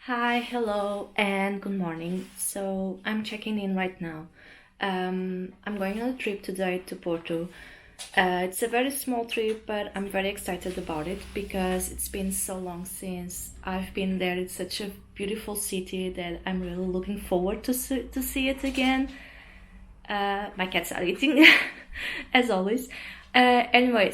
Hi, hello, and good morning. So I'm checking in right now. I'm going on a trip today to Porto. It's a very small trip, but I'm very excited about it because it's been so long since I've been there. It's such a beautiful city that I'm really looking forward to see it again. My cats are eating, as always. Anyway,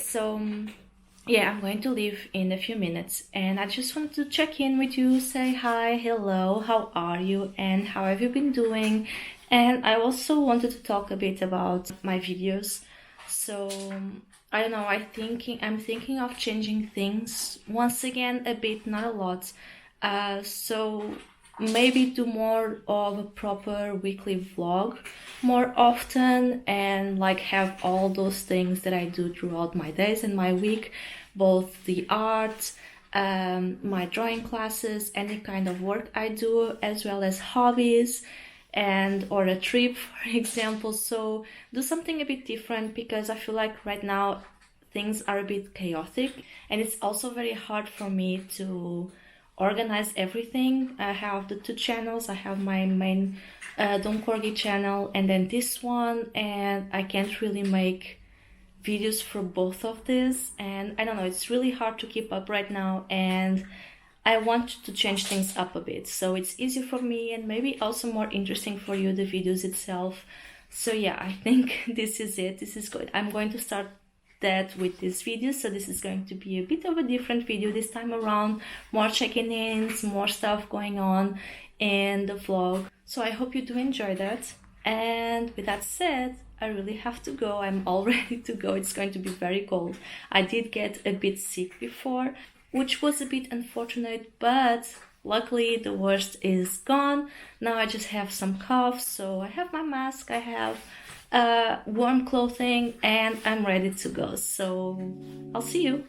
yeah, I'm going to leave in a few minutes, and I just wanted to check in with you, say hi, hello, how are you, and how have you been doing? And I also wanted to talk a bit about my videos. So I don't know. I'm thinking of changing things once again a bit, not a lot. So maybe do more of a proper weekly vlog more often and like have all those things that I do throughout my days and my week, both the art, my drawing classes, any kind of work I do, as well as hobbies and or a trip, for example. So do something a bit different because I feel like right now things are a bit chaotic, and it's also very hard for me to organize everything. I have the two channels. I have my main Don Corgi channel and then this one, and I can't really make videos for both of these, and I don't know, it's really hard to keep up right now, and I want to change things up a bit so it's easier for me and maybe also more interesting for you, the videos itself. So yeah, I think this is it. This is good. I'm going to start that with this video. So this is going to be a bit of a different video this time around, more checking-ins, more stuff going on in the vlog. So I hope you do enjoy that. And with that said, I really have to go. I'm all ready to go. It's going to be very cold. I did get a bit sick before, which was a bit unfortunate, but luckily the worst is gone. Now I just have some cough, so I have my mask, I have warm clothing, and I'm ready to go. So I'll see you.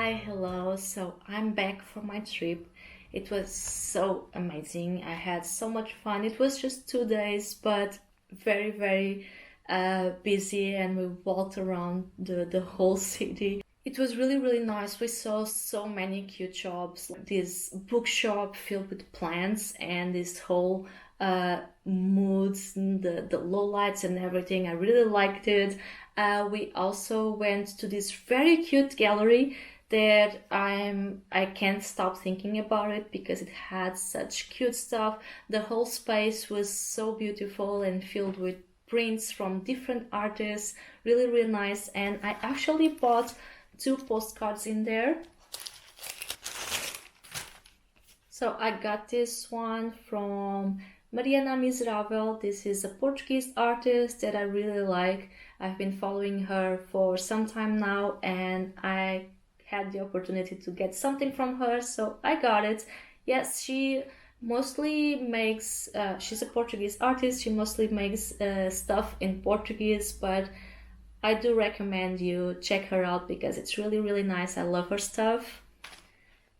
Hi, hello. So I'm back from my trip. It was so amazing. I had so much fun. It was just 2 days, but very, very busy, and we walked around the whole city. It was really, really nice. We saw so many cute shops, like this bookshop filled with plants and this whole moods, and the low lights and everything. I really liked it. We also went to this very cute gallery that I can't stop thinking about it because it had such cute stuff. The whole space was so beautiful and filled with prints from different artists. Really, really nice. And I actually bought two postcards in there. So I got this one from Mariana Miserável. This is a Portuguese artist that I really like. I've been following her for some time now, and I had the opportunity to get something from her, so I got it. Yes, she mostly makes, she's a Portuguese artist. She mostly makes stuff in Portuguese, but I do recommend you check her out because it's really, really nice. I love her stuff.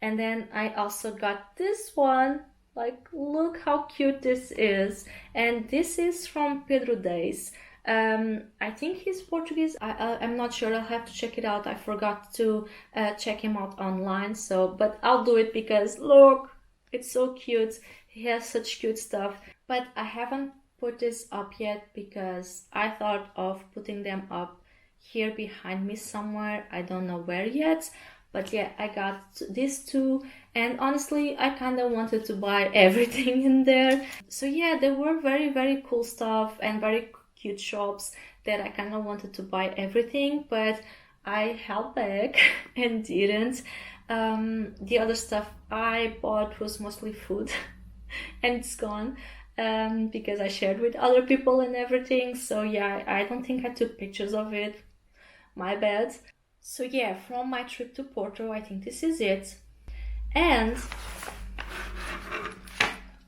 And then I also got this one. Like, look how cute this is. And this is from Pedro Days. I think he's Portuguese. I'm not sure. I'll have to check it out. I forgot to check him out online. So, but I'll do it because look, it's so cute. He has such cute stuff. But I haven't put this up yet because I thought of putting them up here behind me somewhere. I don't know where yet. But yeah, I got these two, and honestly, I kind of wanted to buy everything in there. So yeah, there were very, very cool stuff and very cute shops that I kind of wanted to buy everything, but I held back and didn't. The other stuff I bought was mostly food, and it's gone because I shared with other people and everything. So yeah, I don't think I took pictures of it. My bad. So yeah, from my trip to Porto, I think this is it. And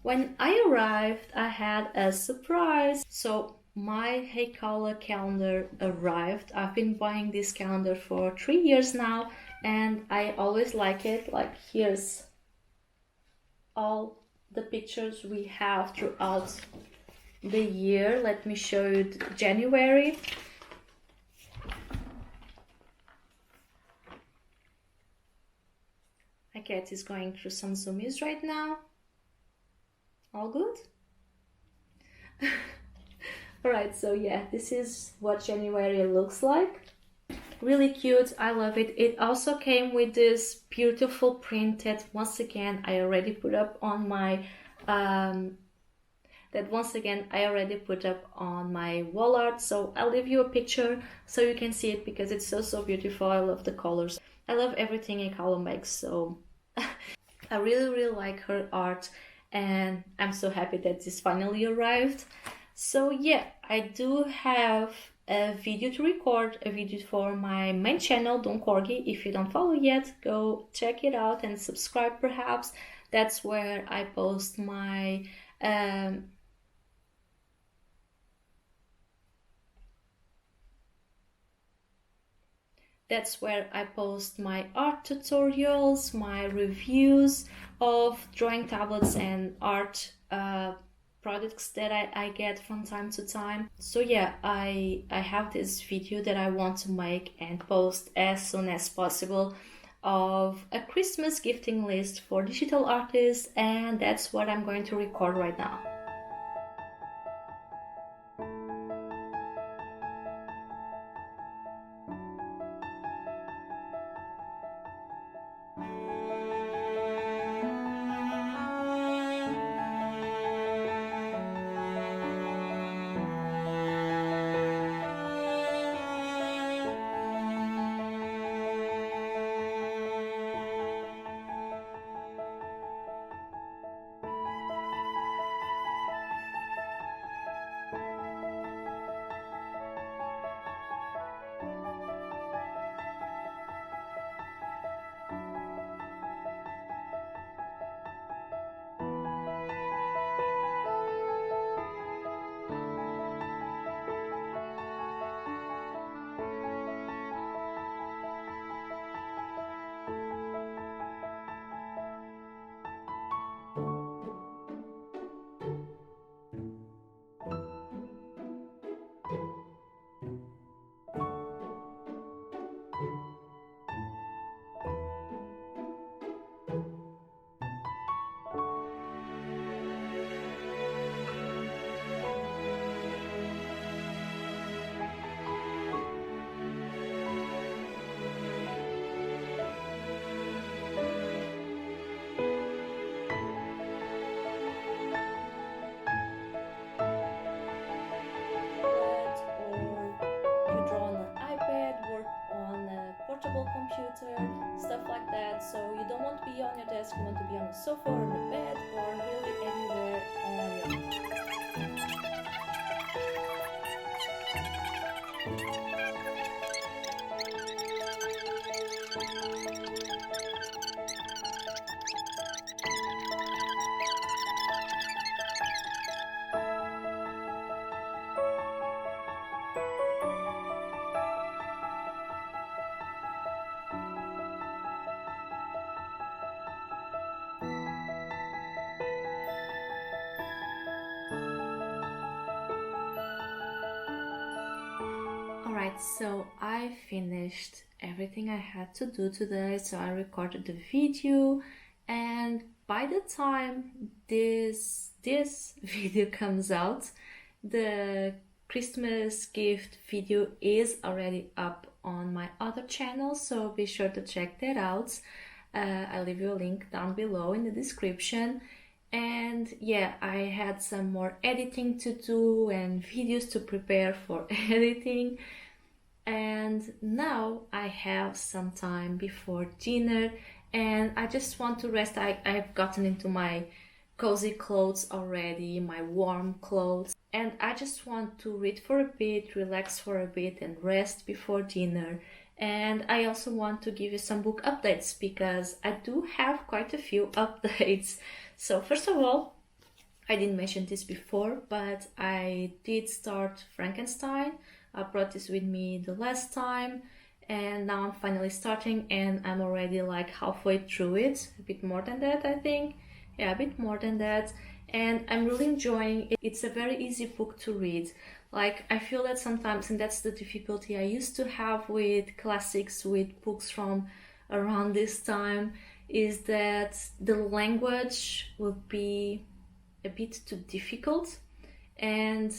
when I arrived, I had a surprise. So my Hey Kaula calendar arrived. I've been buying this calendar for 3 years now, and I always like it. Like, here's all the pictures we have throughout the year. Let me show you January. My cat is going through some zoomies right now. All good? Alright, so yeah, this is what January looks like. Really cute, I love it. It also came with this beautiful print that once again I already put up on my wall art. So I'll leave you a picture so you can see it because it's so beautiful. I love the colors. I love everything Ekalo makes, so I really, really like her art, and I'm so happy that this finally arrived. So yeah, I do have a video to record, a video for my main channel, Don Corgi. If you don't follow yet, go check it out and subscribe perhaps. That's where I post my That's where I post my art tutorials, my reviews of drawing tablets and art products that I get from time to time. So yeah, I have this video that I want to make and post as soon as possible of a Christmas gifting list for digital artists, and that's what I'm going to record right now. just want to be on a sofa or in a bed or really anywhere on your own. Alright, so I finished everything I had to do today, so I recorded the video, and by the time this video comes out, the Christmas gift video is already up on my other channel, so be sure to check that out. I'll leave you a link down below in the description. And yeah, I had some more editing to do and videos to prepare for editing. And now I have some time before dinner and I just want to rest. I've gotten into my cozy clothes already, my warm clothes, and I just want to read for a bit, relax for a bit, and rest before dinner. And I also want to give you some book updates because I do have quite a few updates. So first of all, I didn't mention this before, but I did start Frankenstein. I brought this with me the last time, and now I'm finally starting, and I'm already like halfway through it, a bit more than that, I think. Yeah, a bit more than that, and I'm really enjoying it. It's a very easy book to read. Like, I feel that sometimes, and that's the difficulty I used to have with classics, with books from around this time, is that the language would be a bit too difficult, and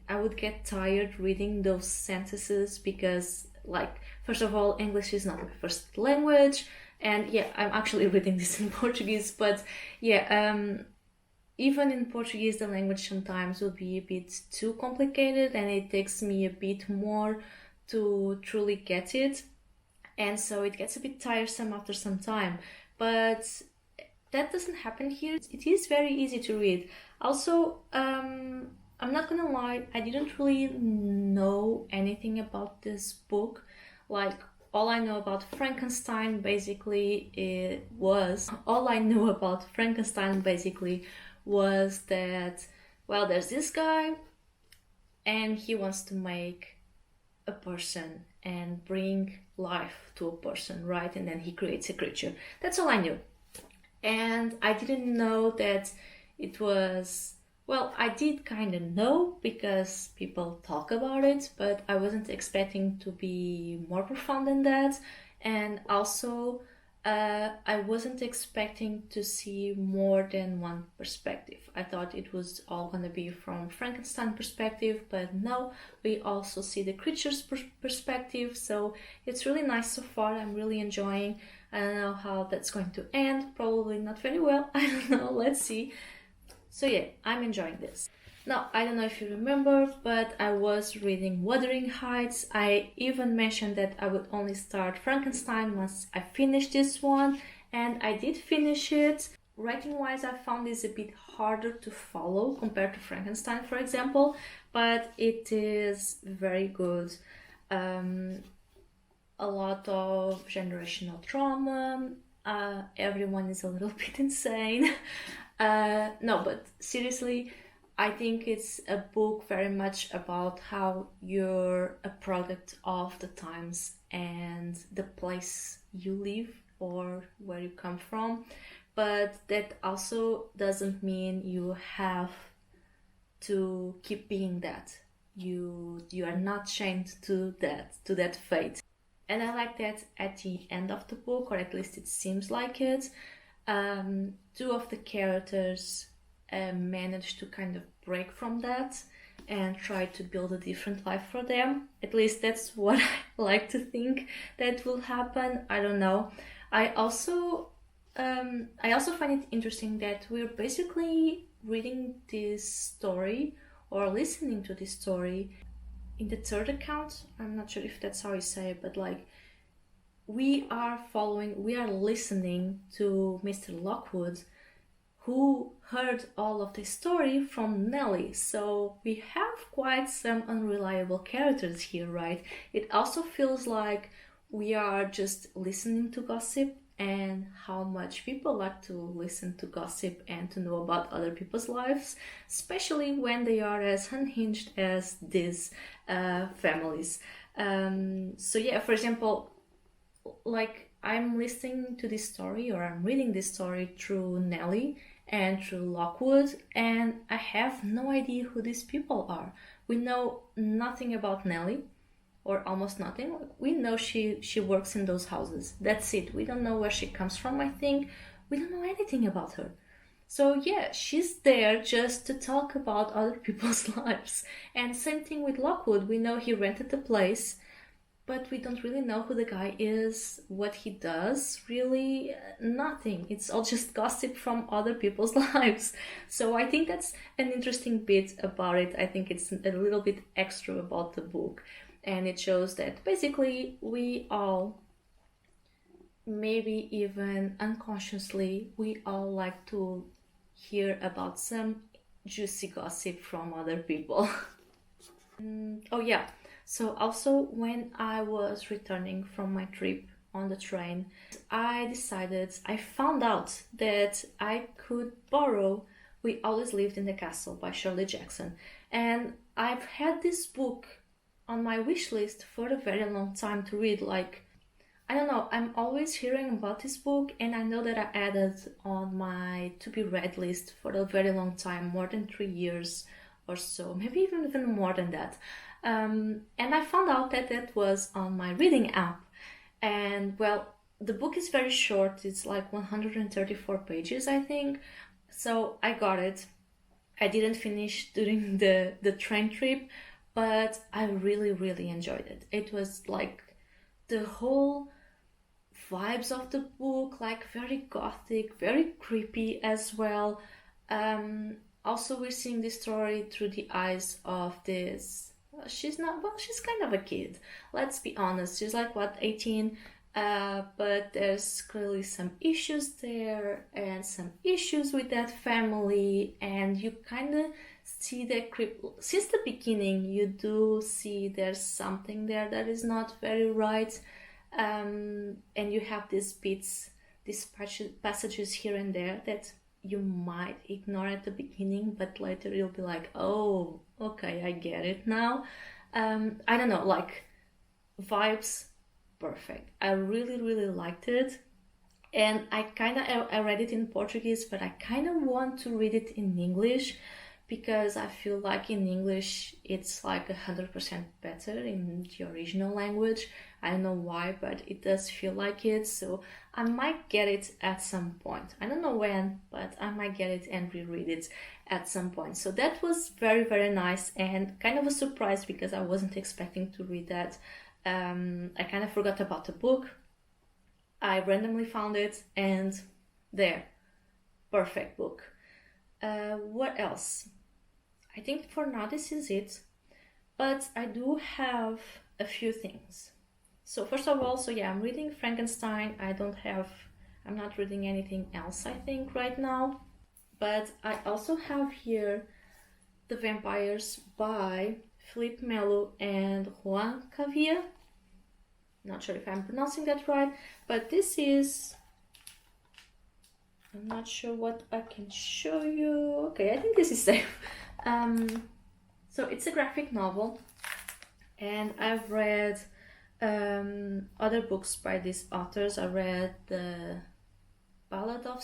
I would get tired reading those sentences because, like, first of all, English is not my first language, and yeah, I'm actually reading this in Portuguese, but yeah, even in Portuguese, the language sometimes will be a bit too complicated, and it takes me a bit more to truly get it, and so it gets a bit tiresome after some time. But that doesn't happen here. It is very easy to read. Also, I'm not gonna lie, I didn't really know anything about this book. Like, all I know about Frankenstein basically was that, well, there's this guy and he wants to make a person and bring life to a person, right? And then he creates a creature. That's all I knew. And I didn't know that it was, well, I did kind of know because people talk about it, but I wasn't expecting to be more profound than that. And also, I wasn't expecting to see more than one perspective. I thought it was all gonna be from Frankenstein perspective, but no, we also see the creature's perspective. So it's really nice so far. I'm really enjoying. I don't know how that's going to end. Probably not very well. I don't know. Let's see. So yeah, I'm enjoying this. Now, I don't know if you remember, but I was reading Wuthering Heights. I even mentioned that I would only start Frankenstein once I finished this one, and I did finish it. Writing-wise, I found this a bit harder to follow compared to Frankenstein, for example, but it is very good. A lot of generational trauma. Everyone is a little bit insane. No, but seriously, I think it's a book very much about how you're a product of the times and the place you live or where you come from. But that also doesn't mean you have to keep being that. You are not chained to that fate. And I like that at the end of the book, or at least it seems like it, two of the characters manage to kind of break from that and try to build a different life for them. At least that's what I like to think that will happen. I don't know. I also find it interesting that we're basically reading this story or listening to this story in the third account. I'm not sure if that's how you say it, but like we are listening to Mr. Lockwood, who heard all of the story from Nellie. So we have quite some unreliable characters here, right? It also feels like we are just listening to gossip, and how much people like to listen to gossip and to know about other people's lives, especially when they are as unhinged as these families. So yeah, for example, like I'm listening to this story or I'm reading this story through Nellie and through Lockwood, and I have no idea who these people are. We know nothing about Nellie, or almost nothing. We know she works in those houses. That's it. We don't know where she comes from, I think. We don't know anything about her. So yeah, she's there just to talk about other people's lives. And same thing with Lockwood. We know he rented the place, but we don't really know who the guy is, what he does, really nothing. It's all just gossip from other people's lives. So I think that's an interesting bit about it. I think it's a little bit extra about the book. And it shows that basically we all, maybe even unconsciously, we all like to hear about some juicy gossip from other people. Oh yeah. So also when I was returning from my trip on the train, I found out that I could borrow We Always Lived in the Castle by Shirley Jackson. And I've had this book on my wish list for a very long time to read. Like, I don't know, I'm always hearing about this book, and I know that I added on my to be read list for a very long time, more than 3 years or so, maybe even more than that. And I found out that that was on my reading app. And well, the book is very short, it's like 134 pages, I think. So I got it. I didn't finish during the train trip, but I really, really enjoyed it. It was like the whole vibes of the book, like very gothic, very creepy as well. Also, we're seeing this story through the eyes of this. She's not, well, she's kind of a kid. Let's be honest. She's like, what, 18? But there's clearly some issues there and some issues with that family, and you kind of see that since the beginning. You do see there's something there that is not very right, and you have these bits, these passages here and there that you might ignore at the beginning, but later you'll be like, oh, okay, I get it now. I don't know, like vibes, perfect. I really, really liked it. And I read it in Portuguese, but I kind of want to read it in English because I feel like in English it's like 100% better in the original language. I don't know why, but it does feel like it. So I might get it at some point. I don't know when, but I might get it and reread it at some point. So that was very, very nice and kind of a surprise because I wasn't expecting to read that. I kind of forgot about the book. I randomly found it and there, perfect book. What else? I think for now this is it, but I do have a few things. So first of all, so yeah, I'm reading Frankenstein. I'm not reading anything else, I think, right now. But I also have here The Vampires by Philippe Melo and Juan Cavia. Not sure if I'm pronouncing that right, but this is, I'm not sure what I can show you. Okay, I think this is safe. So it's a graphic novel, and I've read other books by these authors. I read the Ballad of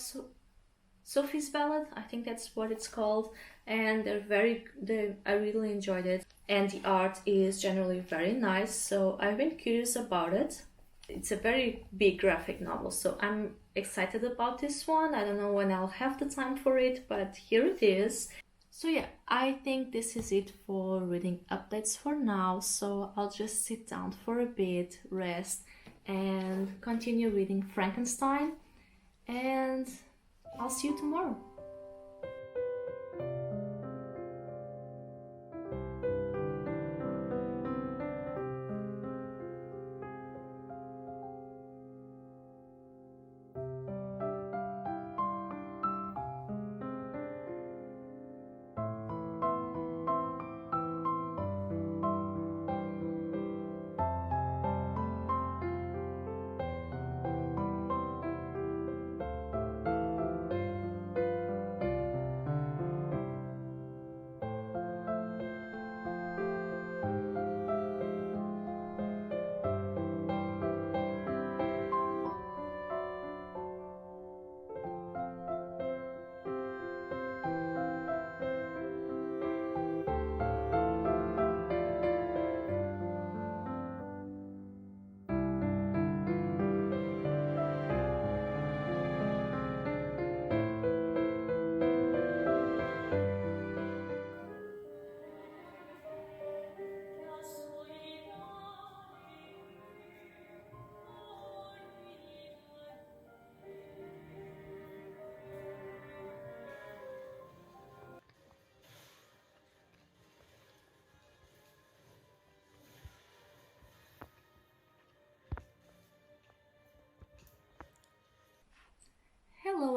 Sophie's Ballad, I think that's what it's called, and I really enjoyed it, and the art is generally very nice, so I've been curious about it. It's a very big graphic novel, so I'm excited about this one. I don't know when I'll have the time for it, but here it is. So yeah, I think this is it for reading updates for now, so I'll just sit down for a bit, rest, and continue reading Frankenstein, and I'll see you tomorrow.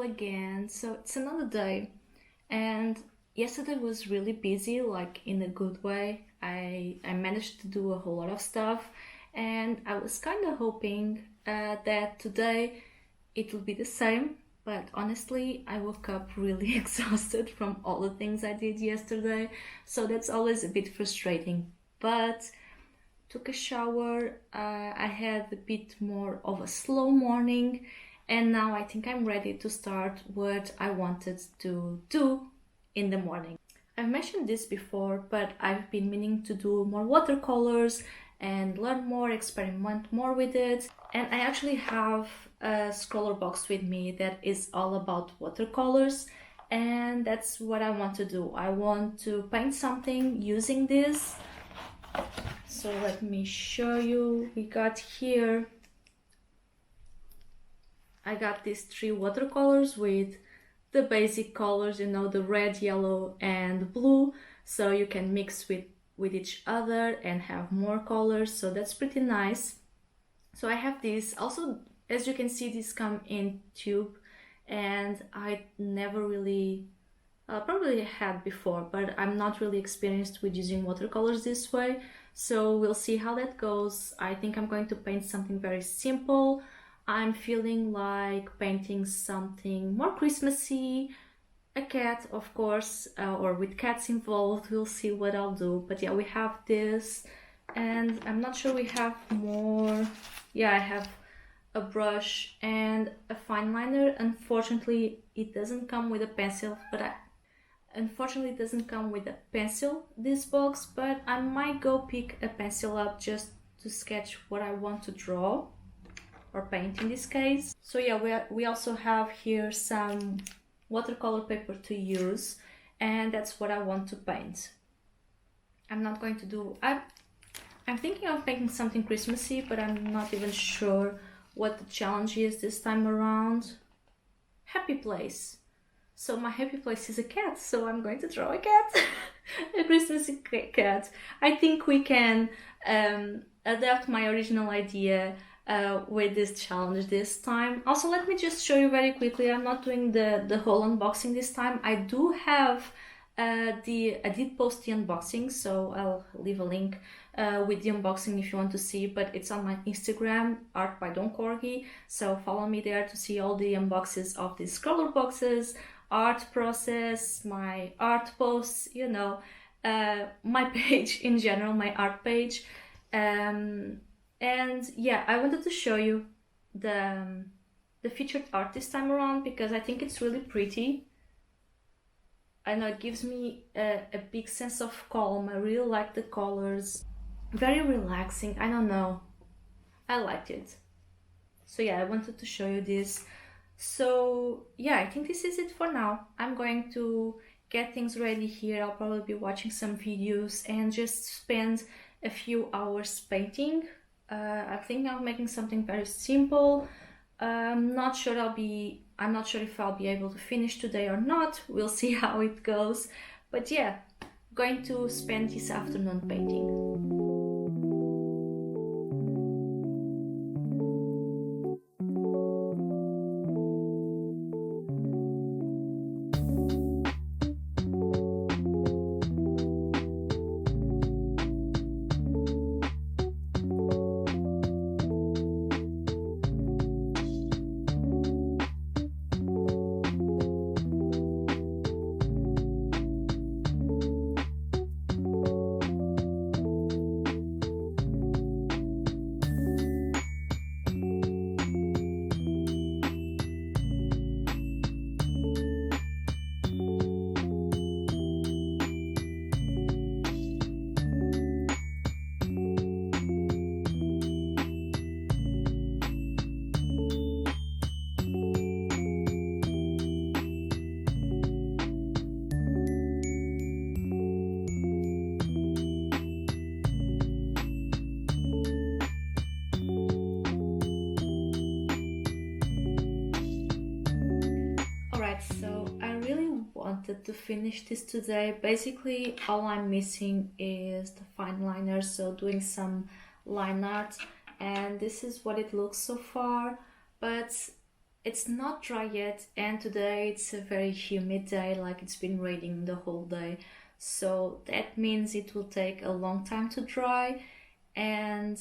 Hello again. So it's another day, and yesterday was really busy, like in a good way. I managed to do a whole lot of stuff, and I was kind of hoping that today it will be the same. But honestly, I woke up really exhausted from all the things I did yesterday, so that's always a bit frustrating. But took a shower. I had a bit more of a slow morning, and now I think I'm ready to start what I wanted to do in the morning. I've mentioned this before, but I've been meaning to do more watercolors and learn more, experiment more with it. And I actually have a scroller box with me that is all about watercolors, and that's what I want to do. I want to paint something using this. So let me show you. We got here, I got these three watercolors with the basic colors, the red, yellow, and blue. So you can mix with each other and have more colors. So that's pretty nice. So I have these. Also, as you can see, these come in tube, and I never really probably had before, but I'm not really experienced with using watercolors this way. So we'll see how that goes. I think I'm going to paint something very simple. I'm feeling like painting something more Christmassy, a cat, of course, or with cats involved. We'll see what I'll do. But yeah, we have this, and I'm not sure we have more. Yeah, I have a brush and a fine liner. Unfortunately, it doesn't come with a pencil, Unfortunately, it doesn't come with a pencil, this box, but I might go pick a pencil up just to sketch what I want to draw, or paint in this case. So yeah, we also have here some watercolor paper to use, and that's what I want to paint. I'm not going to do... I'm thinking of making something Christmassy, but I'm not even sure what the challenge is this time around. Happy place. So my happy place is a cat, so I'm going to draw a cat, a Christmas cat. I think we can adapt my original idea with this challenge this time. Also, let me just show you very quickly. I'm not doing the whole unboxing this time. I do have I did post the unboxing, so I'll leave a link with the unboxing if you want to see, but it's on my Instagram, art by Don Corgi, so follow me there to see all the unboxes of these scroller boxes, art process, my art posts, my page in general, my art page. And yeah, I wanted to show you the featured art this time around because I think it's really pretty. I know it gives me a big sense of calm. I really like the colors. Very relaxing. I don't know. I liked it. So yeah, I wanted to show you this. So yeah, I think this is it for now. I'm going to get things ready here. I'll probably be watching some videos and just spend a few hours painting. I think I'm making something very simple. I'm not sure if I'll be able to finish today or not. We'll see how it goes. But yeah, going to spend this afternoon painting. So I really wanted to finish this today. Basically, all I'm missing is the fine liner, so doing some line art, and this is what it looks so far. But it's not dry yet, and today it's a very humid day, like it's been raining the whole day. So that means it will take a long time to dry. And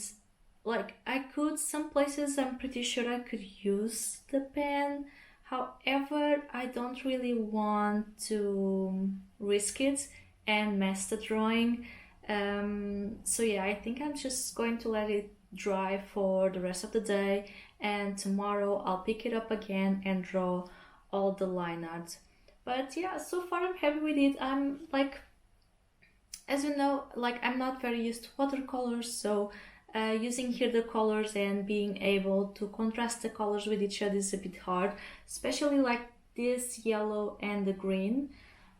like I could, some places I'm pretty sure I could use the pen. However, I don't really want to risk it and mess the drawing. So yeah, I think I'm just going to let it dry for the rest of the day, and tomorrow I'll pick it up again and draw all the line art. But yeah, so far I'm happy with it. I'm like, as you know, like I'm not very used to watercolors, so using here the colors and being able to contrast the colors with each other is a bit hard, especially like this yellow and the green.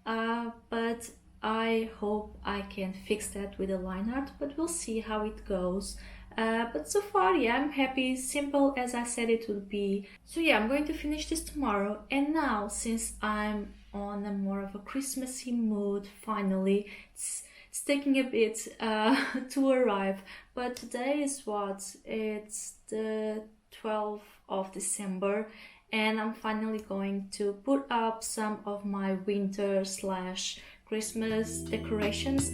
But I hope I can fix that with the line art, but we'll see how it goes. But so far, yeah, I'm happy, simple as I said it would be. So yeah, I'm going to finish this tomorrow. And now, since I'm on a more of a Christmassy mood, finally, it's taking a bit to arrive. But today is what? It's the 12th of December, and I'm finally going to put up some of my winter slash Christmas decorations.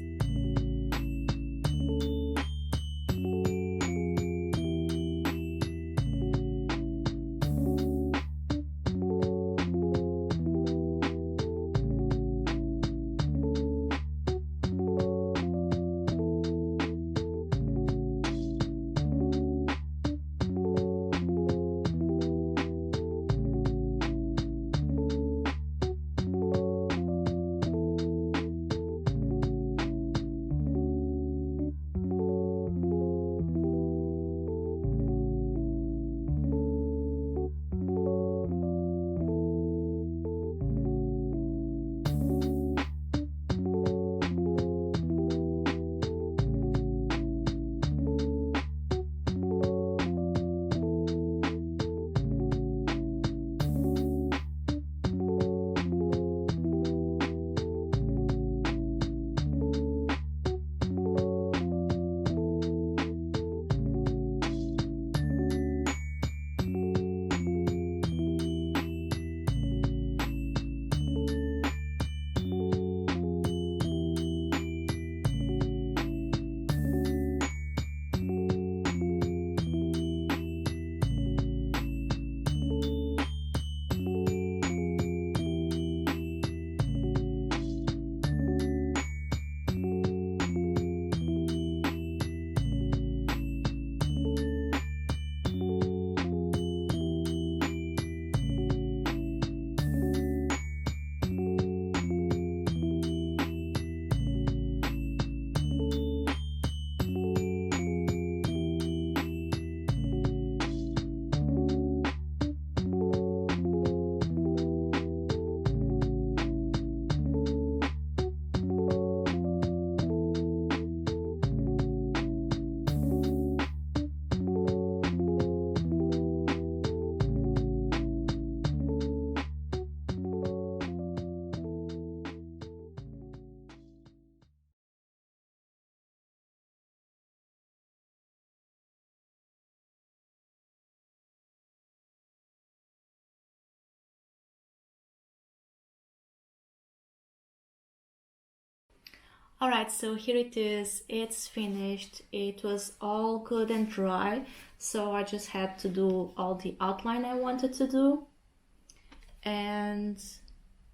Alright, so here it is. It's finished. It was all good and dry, so I just had to do all the outline I wanted to do. And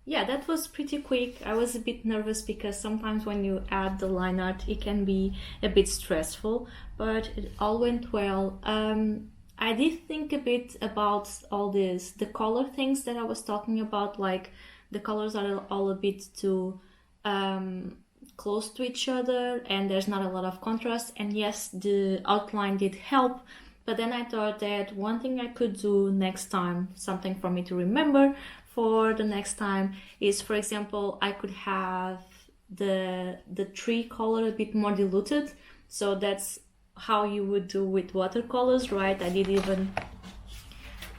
yeah, that was pretty quick. I was a bit nervous because sometimes when you add the line art, it can be a bit stressful, but it all went well. I did think a bit about all this, the color things that I was talking about, like the colors are all a bit too um, close to each other and there's not a lot of contrast. And yes, the outline did help, but then I thought that one thing I could do next time, something for me to remember for the next time, is, for example, I could have the tree color a bit more diluted. So that's how you would do with watercolors, right?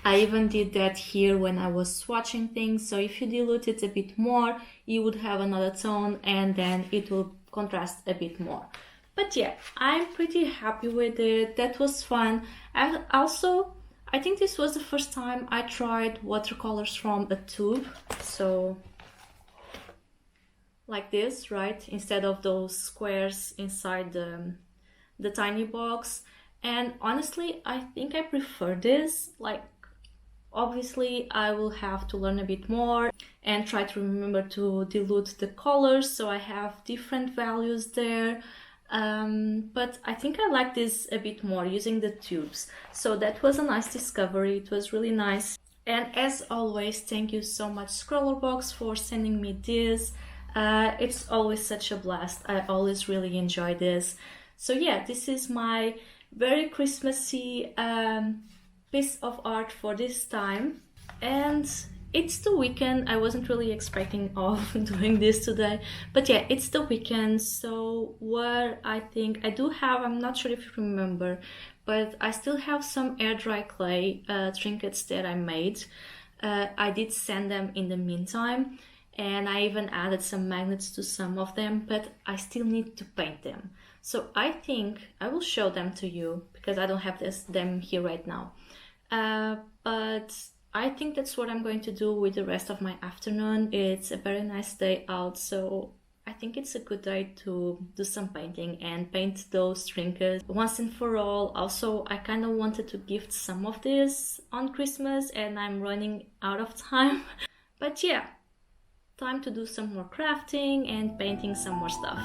I even did that here when I was swatching things. So if you dilute it a bit more, you would have another tone and then it will contrast a bit more. But yeah, I'm pretty happy with it. That was fun. I think this was the first time I tried watercolors from a tube, so like this, right? Instead of those squares inside the tiny box. And honestly, I think I prefer this. Like, obviously, I will have to learn a bit more and try to remember to dilute the colors so I have different values there. But I think I like this a bit more using the tubes. So that was a nice discovery. It was really nice. And as always, thank you so much, Scrollerbox, for sending me this. It's always such a blast. I always really enjoy this. So yeah, this is my very Christmassy piece of art for this time. And it's the weekend. I wasn't really expecting of doing this today, but yeah, it's the weekend. So what I think I do have, I'm not sure if you remember, but I still have some air dry clay trinkets that I made. I did send them in the meantime, and I even added some magnets to some of them, but I still need to paint them. So I think I will show them to you because I don't have them here right now. But I think that's what I'm going to do with the rest of my afternoon. It's a very nice day out, so I think it's a good day to do some painting and paint those trinkets once and for all. Also, I kind of wanted to gift some of this on Christmas and I'm running out of time. But yeah, time to do some more crafting and painting some more stuff.